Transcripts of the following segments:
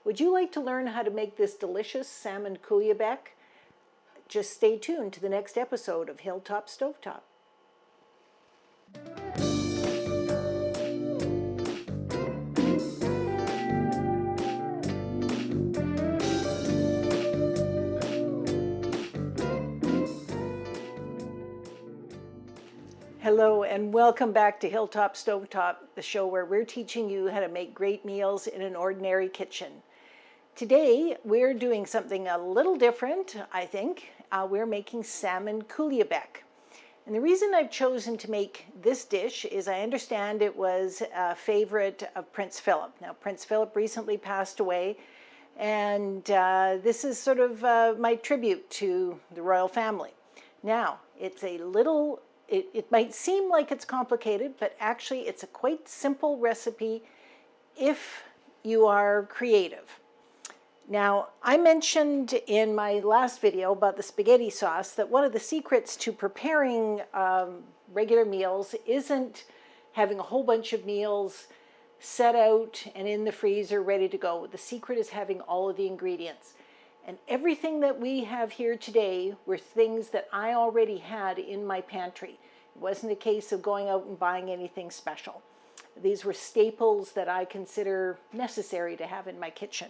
Would you like to learn how to make this delicious Salmon Coulibiac? Just stay tuned to the next episode of Hilltop Stovetop. Hello and welcome back to Hilltop Stovetop, the show where we're teaching you how to make great meals in an ordinary kitchen. Today we're doing something a little different, I think. We're making Salmon Coulibiac. And the reason I've chosen to make this dish is I understand it was a favorite of Prince Philip. Now, Prince Philip recently passed away, and this is sort of my tribute to the royal family. Now, it's a little... It might seem like it's complicated, but actually it's a quite simple recipe if you are creative. Now, I mentioned in my last video about the spaghetti sauce that one of the secrets to preparing regular meals isn't having a whole bunch of meals set out and in the freezer ready to go. The secret is having all of the ingredients. And everything that we have here today were things that I already had in my pantry. It wasn't a case of going out and buying anything special. These were staples that I consider necessary to have in my kitchen.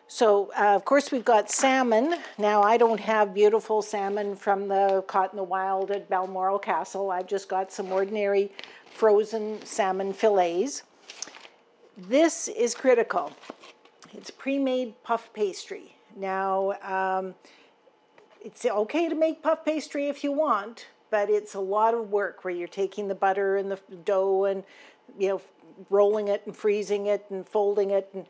So, of course, we've got salmon. Now, I don't have beautiful salmon from the caught in the wild at Balmoral Castle. I've just got some ordinary frozen salmon fillets. This is critical. It's pre-made puff pastry. Now, it's okay to make puff pastry if you want, but it's a lot of work where you're taking the butter and the dough and, rolling it and freezing it and folding it, and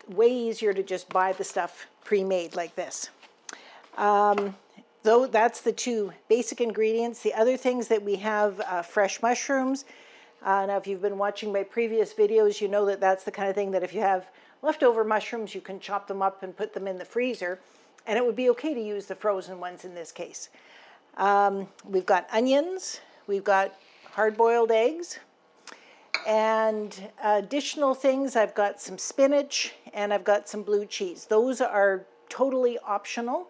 way easier to just buy the stuff pre-made like this. Though that's the two basic ingredients. The other things that we have, fresh mushrooms. Now, if you've been watching my previous videos, you know that that's the kind of thing that if you have leftover mushrooms, you can chop them up and put them in the freezer, and it would be okay to use the frozen ones in this case. We've got onions, we've got hard-boiled eggs, and additional things, I've got some spinach and I've got some blue cheese. Those are totally optional.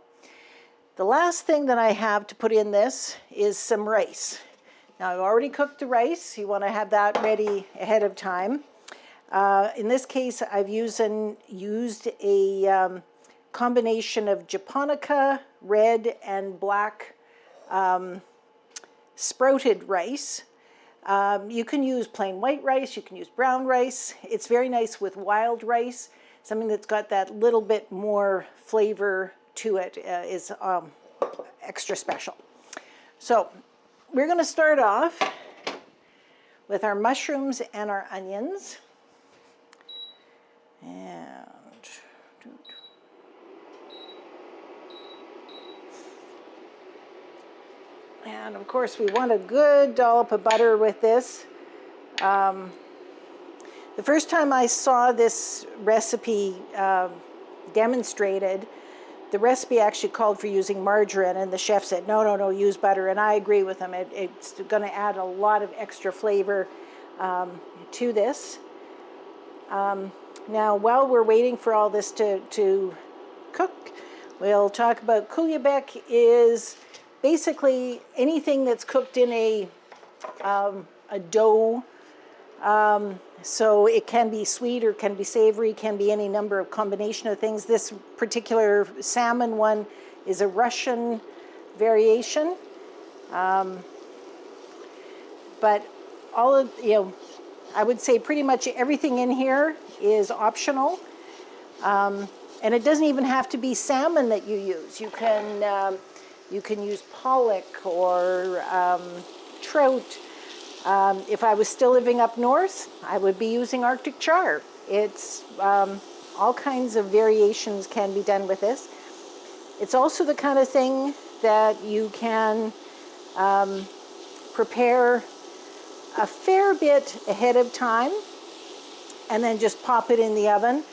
The last thing that I have to put in this is some rice. Now, I've already cooked the rice. You want to have that ready ahead of time. In this case, I've used a combination of japonica, red, and black sprouted rice. You can use plain white rice, you can use brown rice. It's very nice with wild rice. Something that's got that little bit more flavor to it is extra special. So we're going to start off with our mushrooms and our onions. And of course, we want a good dollop of butter with this. The first time I saw this recipe demonstrated, the recipe actually called for using margarine, and the chef said, no, use butter. And I agree with him. It's going to add a lot of extra flavor to this. Now, while we're waiting for all this to cook, we'll talk about coulibiac is basically anything that's cooked in a dough. So it can be sweet or can be savory, can be any number of combination of things. This particular salmon one is a Russian variation. But all of, I would say pretty much everything in here is optional. And it doesn't even have to be salmon that you use. You can use pollock or trout. If I was still living up north, I would be using Arctic char. It's all kinds of variations can be done with this. It's also the kind of thing that you can prepare a fair bit ahead of time and then just pop it in the oven.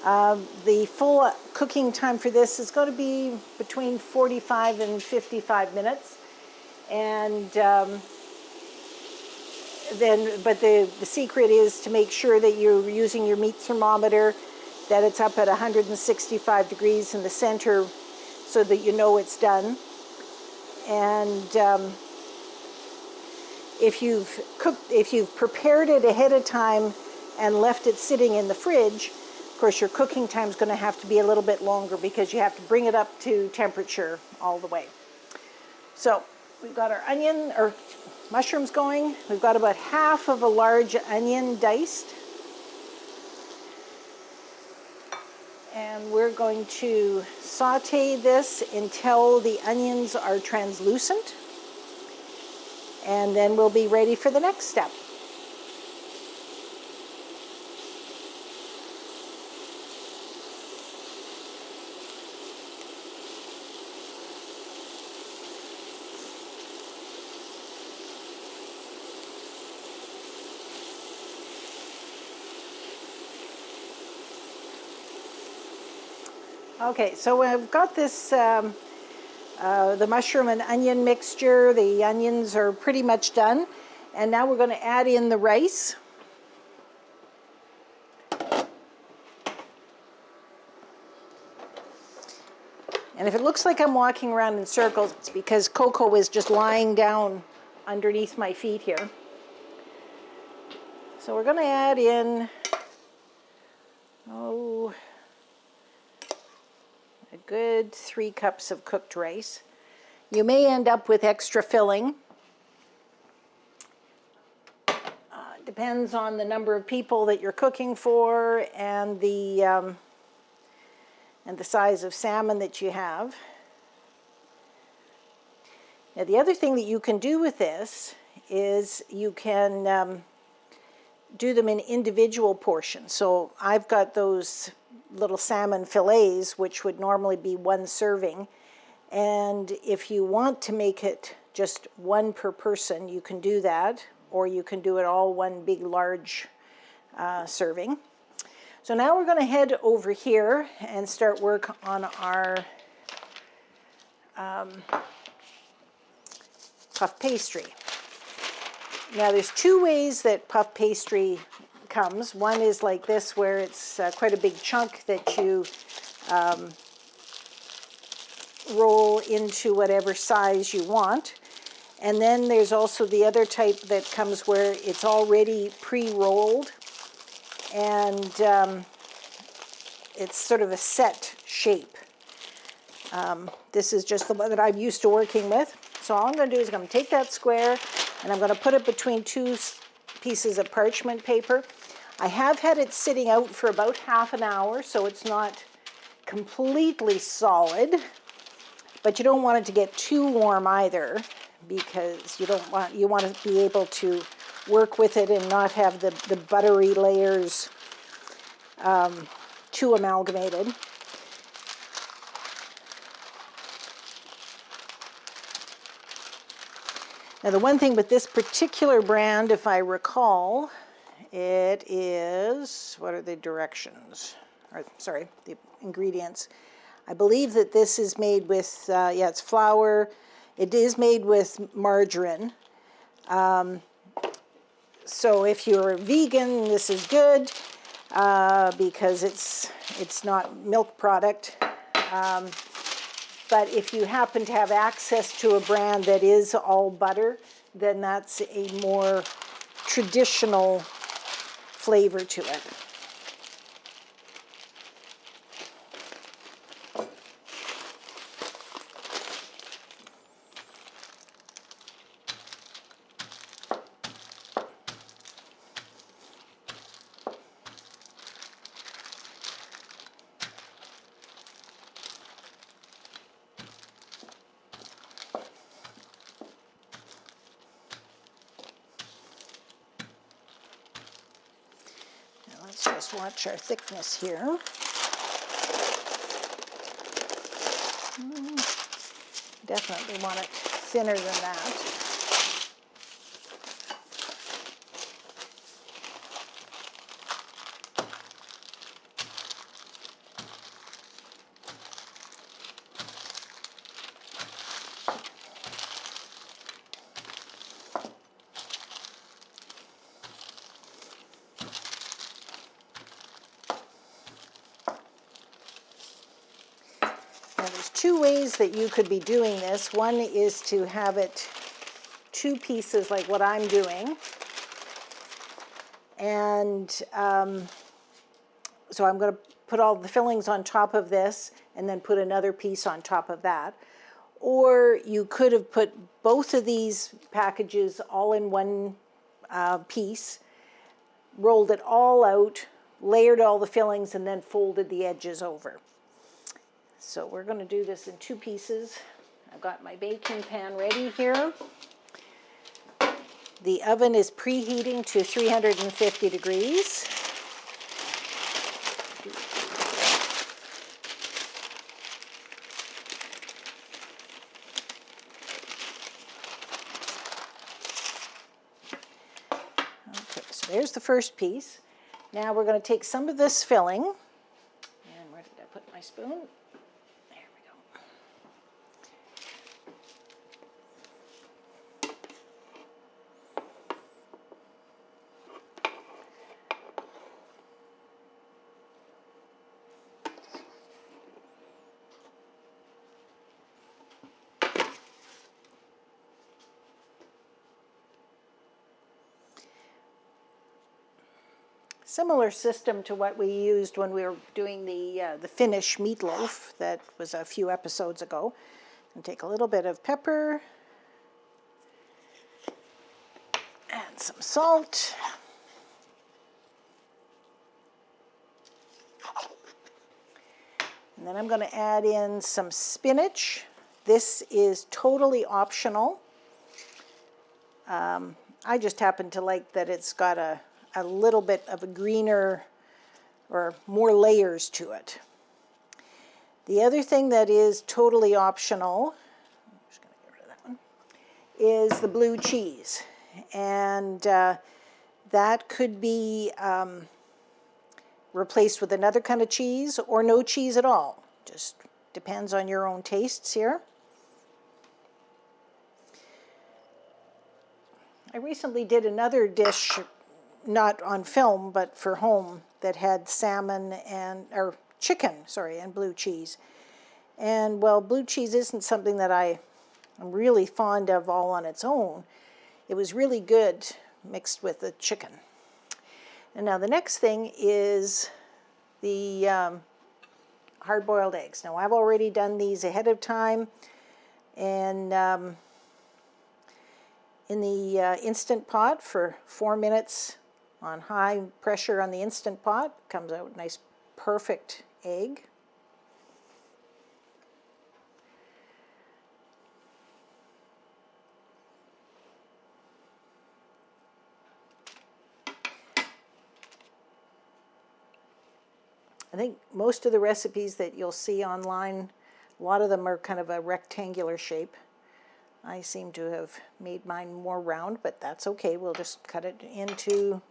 The full cooking time for this is going to be between 45 and 55 minutes. And but the secret is to make sure that you're using your meat thermometer that it's up at 165 degrees in the center so that you know it's done. And if you've prepared it ahead of time and left it sitting in the fridge, of course your cooking time is going to have to be a little bit longer because you have to bring it up to temperature all the way. So we've got our onion or mushrooms going. We've got about half of a large onion diced. And we're going to saute this until the onions are translucent. And then we'll be ready for the next step. Okay, so I've got this, the mushroom and onion mixture. The onions are pretty much done. And now we're going to add in the rice. And if it looks like I'm walking around in circles, it's because Coco is just lying down underneath my feet here. So we're going to add in, a good 3 cups of cooked rice. You may end up with extra filling. Depends on the number of people that you're cooking for and the size of salmon that you have. Now the other thing that you can do with this is you can do them in individual portions. So I've got those little salmon fillets, which would normally be 1 serving. And if you want to make it just 1 per person, you can do that, or you can do it all 1 big large serving. So now we're going to head over here and start work on our puff pastry. Now there's 2 ways that puff pastry comes. One is like this, where it's quite a big chunk that you roll into whatever size you want. And then there's also the other type that comes where it's already pre-rolled and it's sort of a set shape. This is just the one that I'm used to working with. So all I'm going to do is I'm going to take that square and I'm going to put it between 2 pieces of parchment paper. I have had it sitting out for about half an hour, so it's not completely solid, but you don't want it to get too warm either, because you want to be able to work with it and not have the buttery layers too amalgamated. Now the one thing with this particular brand, if I recall, it is, what are the directions? Or, sorry, the ingredients. I believe that this is made with, yeah, it's flour. It is made with margarine. So if you're a vegan, this is good because it's not milk product. But if you happen to have access to a brand that is all butter, then that's a more traditional flavor to it. Let's just watch our thickness here. Definitely want it thinner than that. two ways that you could be doing this. One is to have it two pieces like what I'm doing. And so I'm going to put all the fillings on top of this and then put another piece on top of that. Or you could have put both of these packages all in one piece, rolled it all out, layered all the fillings, and then folded the edges over. So we're going to do this in two pieces. I've got my baking pan ready here. The oven is preheating to 350 degrees. Okay, so there's the first piece. Now we're going to take some of this filling, and where did I put my spoon? There we go. Similar system to what we used when we were doing the Finnish meatloaf that was a few episodes ago. And take a little bit of pepper and some salt. And then I'm going to add in some spinach. This is totally optional. I just happen to like that it's got a little bit of a greener or more layers to it. The other thing that is totally optional, I'm just going to get rid of that one, is the blue cheese. And that could be replaced with another kind of cheese or no cheese at all. Just depends on your own tastes here. I recently did another dish, not on film, but for home, that had salmon and, or chicken, sorry, and blue cheese. And well, blue cheese isn't something that I'm really fond of all on its own. It was really good mixed with the chicken. And now the next thing is the hard-boiled eggs. Now I've already done these ahead of time, and in the Instant Pot for 4 minutes on high pressure on the Instant Pot. Comes out nice, perfect egg. I think most of the recipes that you'll see online, a lot of them are kind of a rectangular shape. I seem to have made mine more round, but that's okay. We'll just cut it into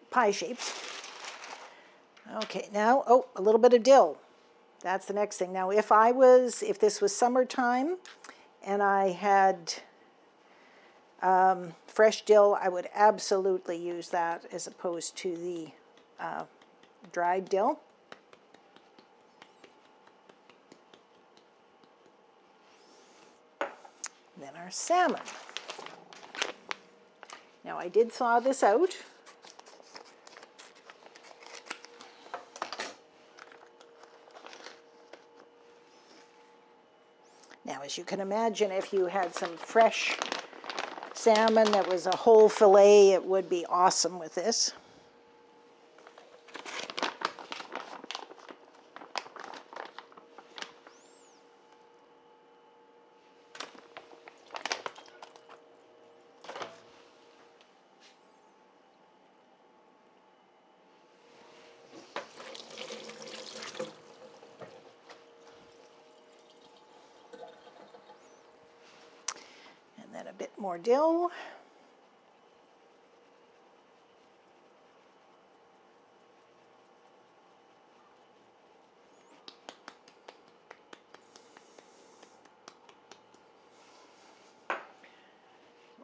pie shapes. Okay, now, oh, a little bit of dill. That's the next thing. Now, if this was summertime and I had fresh dill, I would absolutely use that as opposed to the dried dill. Then our salmon. Now I did thaw this out. Now, as you can imagine, if you had some fresh salmon that was a whole fillet, it would be awesome with this. And then a bit more dill.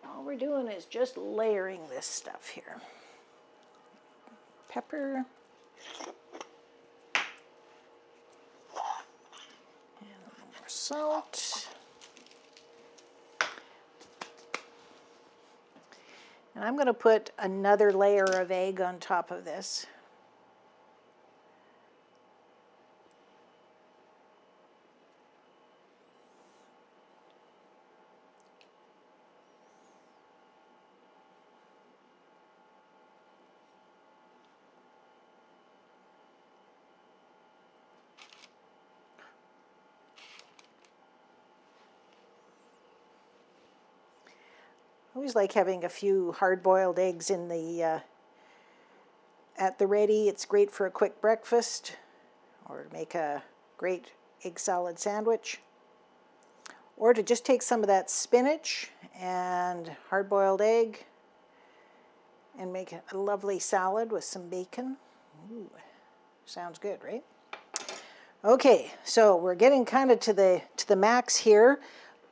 All we're doing is just layering this stuff here. Pepper. salt. And I'm going to put another layer of egg on top of this. I always like having a few hard-boiled eggs in the at the ready. It's great for a quick breakfast or to make a great egg salad sandwich, or to just take some of that spinach and hard-boiled egg and make a lovely salad with some bacon. Ooh, sounds good, right? Okay, so we're getting kind of to the max here.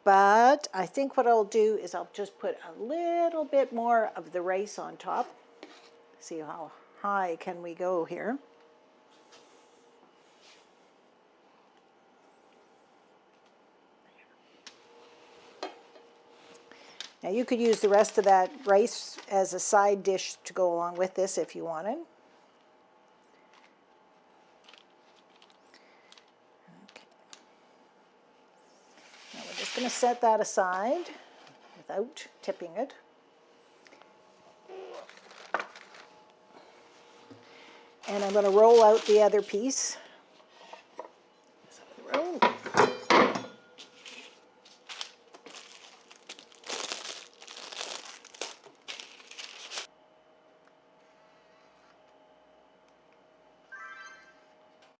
But I think what I'll do is I'll just put a little bit more of the rice on top. See how high can we go here. Now you could use the rest of that rice as a side dish to go along with this if you wanted. We're just going to set that aside without tipping it. And I'm going to roll out the other piece.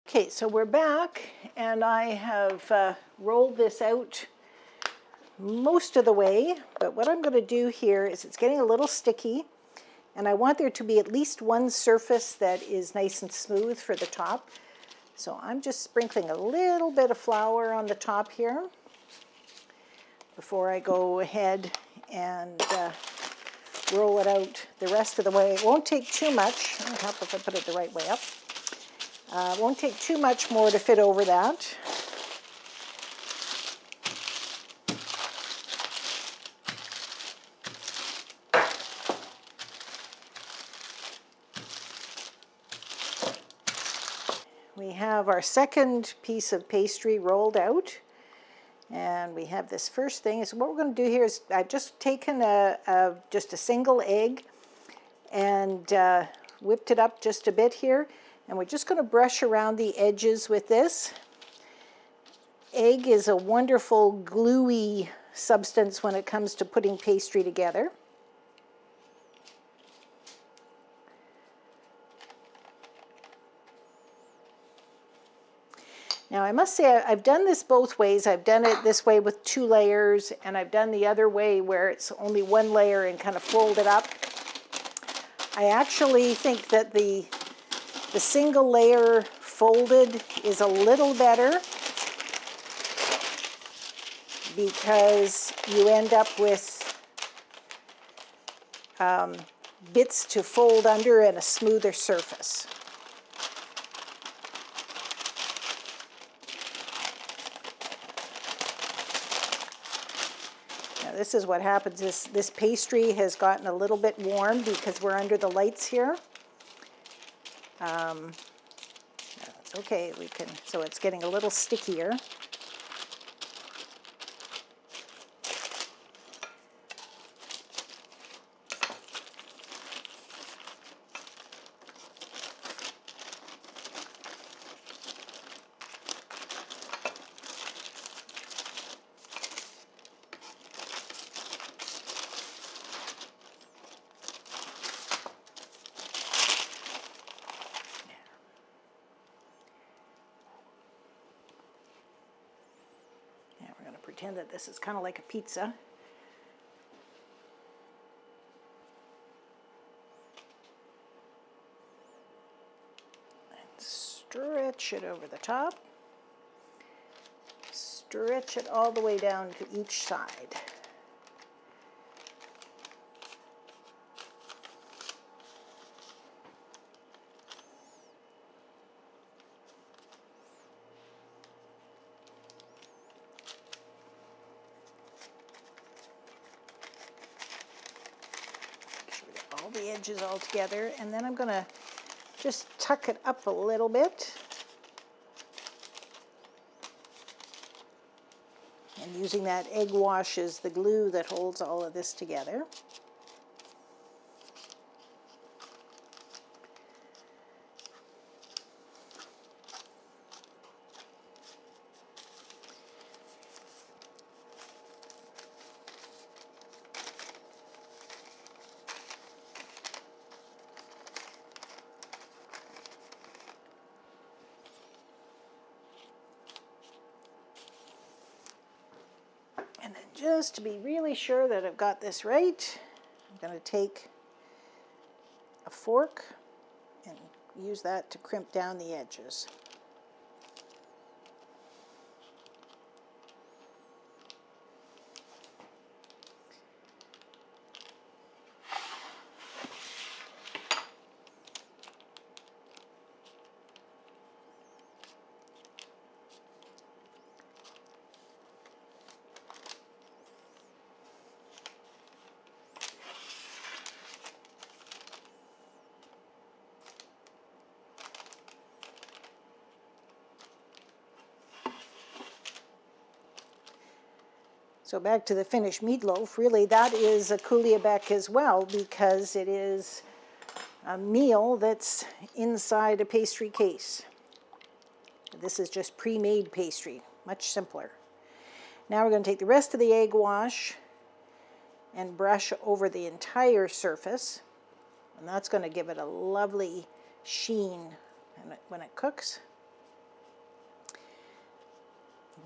Okay, so we're back, and I have rolled this out most of the way, but what I'm going to do here is it's getting a little sticky, and I want there to be at least one surface that is nice and smooth for the top. So I'm just sprinkling a little bit of flour on the top here before I go ahead and roll it out the rest of the way. It won't take too much. It'll help if I put it the right way up. It won't take too much more to fit over that. We have our second piece of pastry rolled out, and we have this first thing. So what we're going to do here is I've just taken just a single egg and whipped it up just a bit here, and we're just going to brush around the edges with this. Egg is a wonderful gluey substance when it comes to putting pastry together. Now I must say I've done this both ways. I've done it this way with 2 layers, and I've done the other way where it's only 1 layer and kind of fold it up. I actually think that the single layer folded is a little better because you end up with bits to fold under and a smoother surface. This is what happens is this pastry has gotten a little bit warm because we're under the lights here. It's okay, so it's getting a little stickier. Pretend that this is kind of like a pizza. And stretch it over the top. Stretch it all the way down to each side. the edges all together, and then I'm going to just tuck it up a little bit. And using that egg wash as the glue that holds all of this together. And then just to be really sure that I've got this right, I'm going to take a fork and use that to crimp down the edges. So back to the finished meatloaf, really that is a Coulibiac as well, because it is a meal that's inside a pastry case. This is just pre-made pastry, much simpler. Now we're going to take the rest of the egg wash and brush over the entire surface, and that's going to give it a lovely sheen when it cooks.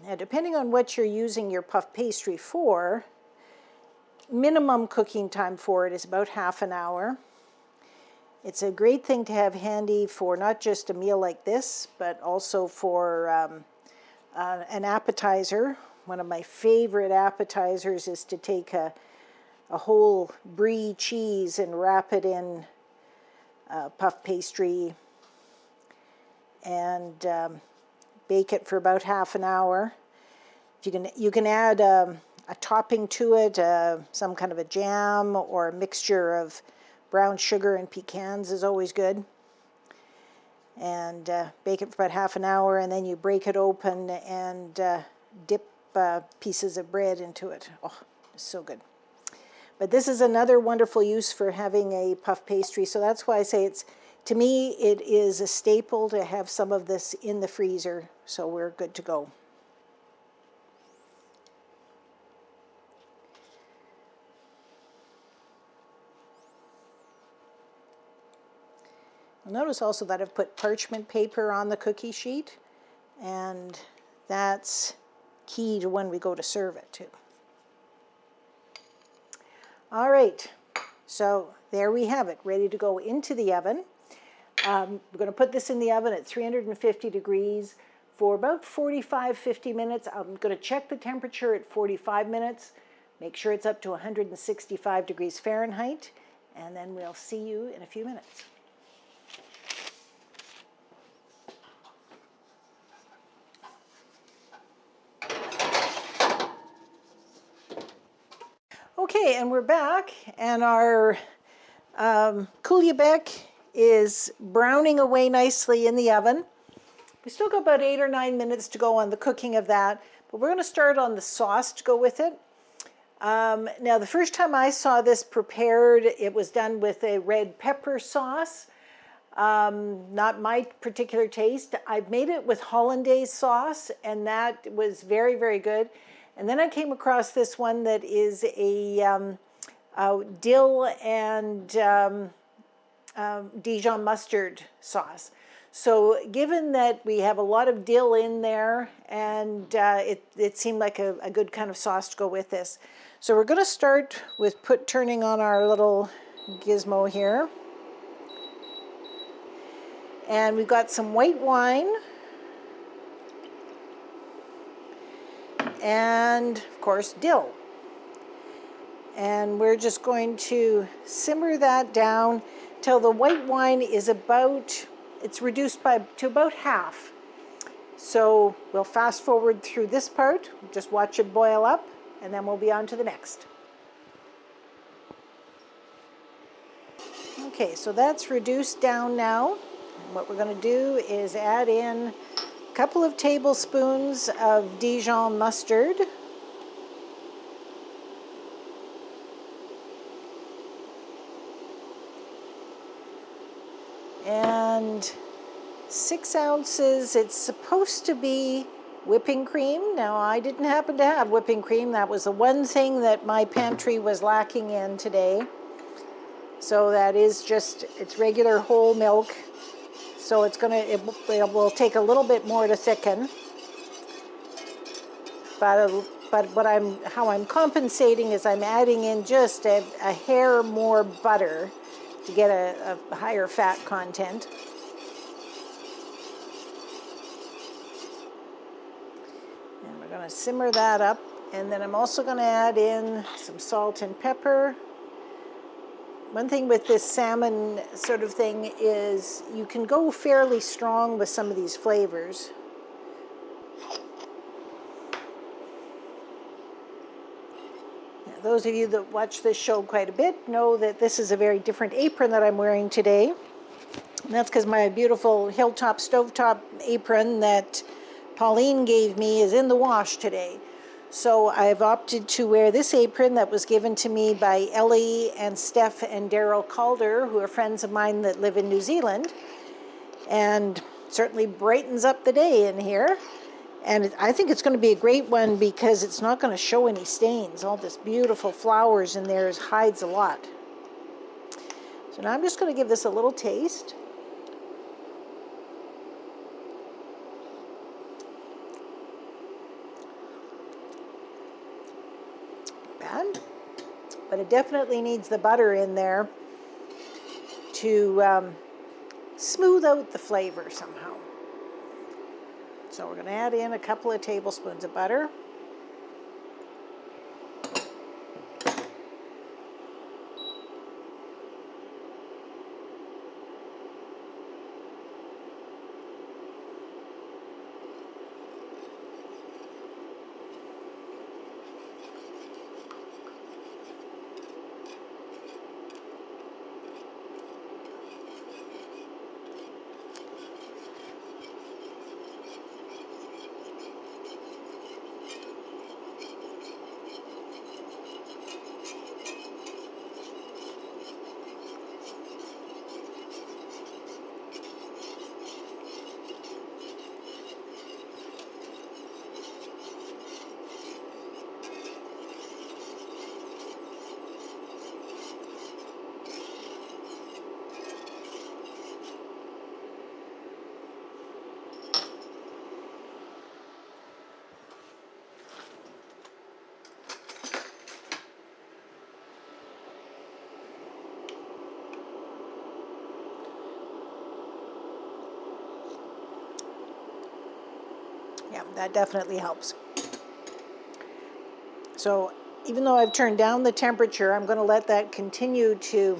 Now, depending on what you're using your puff pastry for, minimum cooking time for it is about half an hour. It's a great thing to have handy for not just a meal like this, but also for an appetizer. One of my favorite appetizers is to take a whole brie cheese and wrap it in puff pastry and bake it for about half an hour. You can add a topping to it, some kind of a jam or a mixture of brown sugar and pecans is always good. And bake it for about half an hour, and then you break it open and dip pieces of bread into it. Oh, it's so good. But this is another wonderful use for having a puff pastry, so that's why I say to me, it is a staple to have some of this in the freezer, so we're good to go. Notice also that I've put parchment paper on the cookie sheet, and that's key to when we go to serve it too. All right, so there we have it, ready to go into the oven. We're going to put this in the oven at 350 degrees for about 45-50 minutes. I'm going to check the temperature at 45 minutes, make sure it's up to 165 degrees Fahrenheit, and then we'll see you in a few minutes. Okay, and we're back, and our Coulibiac is browning away nicely in the oven. We still got about 8 or 9 minutes to go on the cooking of that, but we're going to start on the sauce to go with it. Now, the first time I saw this prepared, it was done with a red pepper sauce. Not my particular taste. I've made it with Hollandaise sauce, and that was very, very good. And then I came across this one that is a dill and Dijon mustard sauce. So given that we have a lot of dill in there, and it seemed like a good kind of sauce to go with this. So we're going to start with turning on our little gizmo here. And we've got some white wine. And of course dill, and we're just going to simmer that down till the white wine is it's reduced to about half. So we'll fast forward through this part, just watch it boil up, and then we'll be on to the next. Okay, so that's reduced down now. And what we're going to do is add in a couple of tablespoons of Dijon mustard. And 6 ounces, it's supposed to be whipping cream. Now, I didn't happen to have whipping cream. That was the one thing that my pantry was lacking in today. So that is just, it's regular whole milk. So it's gonna, it will take a little bit more to thicken. But how I'm compensating is I'm adding in just a hair more butter to get a higher fat content. And we're going to simmer that up. And then I'm also going to add in some salt and pepper. One thing with this salmon sort of thing is you can go fairly strong with some of these flavors. Those of you that watch this show quite a bit know that this is a very different apron that I'm wearing today. And that's because my beautiful Hilltop Stovetop apron that Pauline gave me is in the wash today. So I've opted to wear this apron that was given to me by Ellie and Steph and Daryl Calder, who are friends of mine that live in New Zealand. And certainly brightens up the day in here. And I think it's going to be a great one because it's not going to show any stains. All this beautiful flowers in there hides a lot. So now I'm just going to give this a little taste. Bad, but it definitely needs the butter in there to smooth out the flavor somehow. So we're going to add in a couple of tablespoons of butter. Yeah, that definitely helps. So even though I've turned down the temperature, I'm going to let that continue to,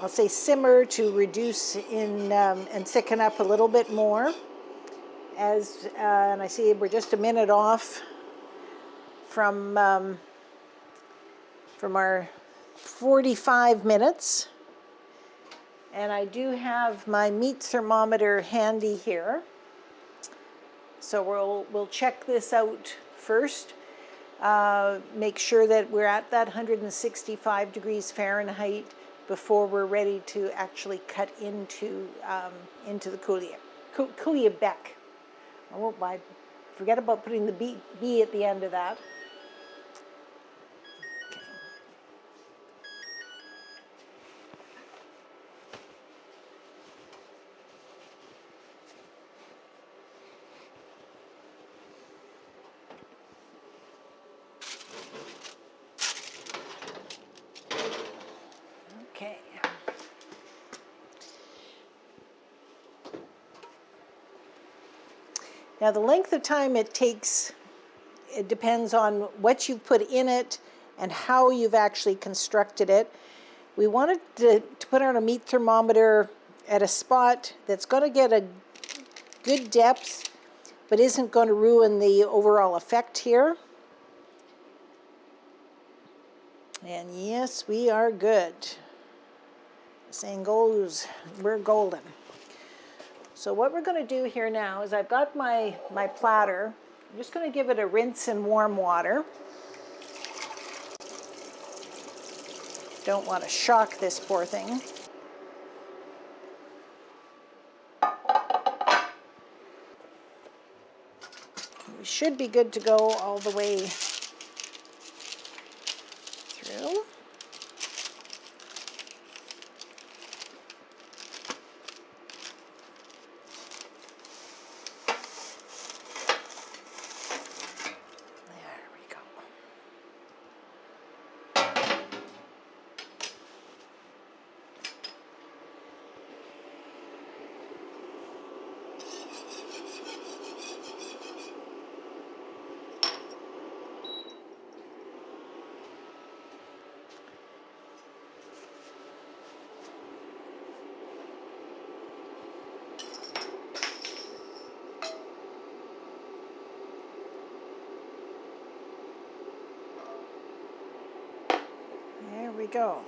I'll say, simmer to reduce in and thicken up a little bit more. And I see we're just a minute off from our 45 minutes. And I do have my meat thermometer handy here. So we'll check this out first. Make sure that we're at that 165 degrees Fahrenheit before we're ready to actually cut into the Coulibiac. Oh, I forget about putting the B at the end of that. Okay. Now the length of time it takes, it depends on what you've put in it and how you've actually constructed it. We wanted to put on a meat thermometer at a spot that's going to get a good depth, but isn't going to ruin the overall effect here. And yes, we are good. The saying goes, we're golden. So what we're going to do here now is I've got my platter. I'm just going to give it a rinse in warm water. Don't want to shock this poor thing. We should be good to go all the way through. There we go.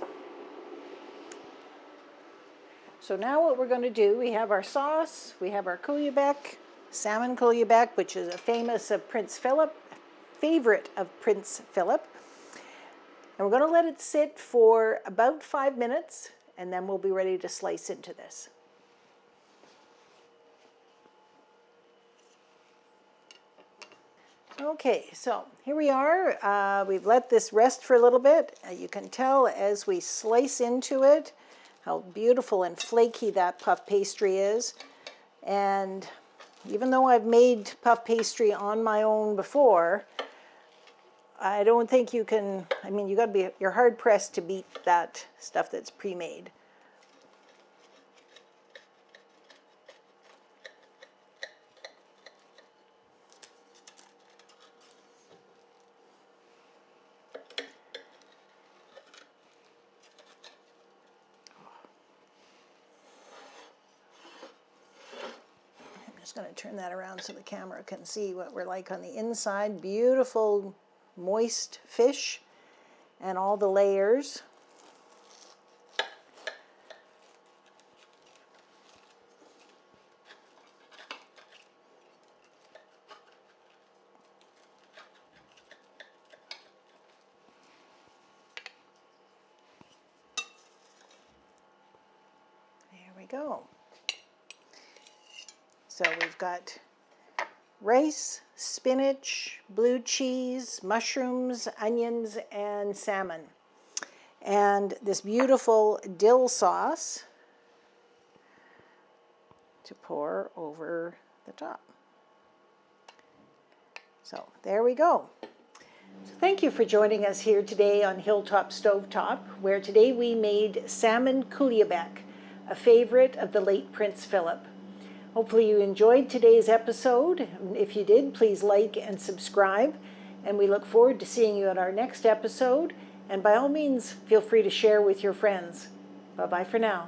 So now what we're going to do, we have our sauce, we have our Coulibiac, Salmon Coulibiac, which is a favorite of Prince Philip. And we're going to let it sit for about 5 minutes, and then we'll be ready to slice into this. Okay, so here we are. We've let this rest for a little bit. You can tell as we slice into it how beautiful and flaky that puff pastry is. And even though I've made puff pastry on my own before, I don't think you can, I mean, you're hard pressed to beat that stuff that's pre-made. Just going to turn that around so the camera can see what we're like on the inside. Beautiful, moist fish and all the layers. There we go. So we've got rice, spinach, blue cheese, mushrooms, onions, and salmon. And this beautiful dill sauce to pour over the top. So there we go. So thank you for joining us here today on Hilltop Stovetop, where today we made Salmon Coulibiac, a favorite of the late Prince Philip. Hopefully you enjoyed today's episode. If you did, please like and subscribe. And we look forward to seeing you at our next episode. And by all means, feel free to share with your friends. Bye-bye for now.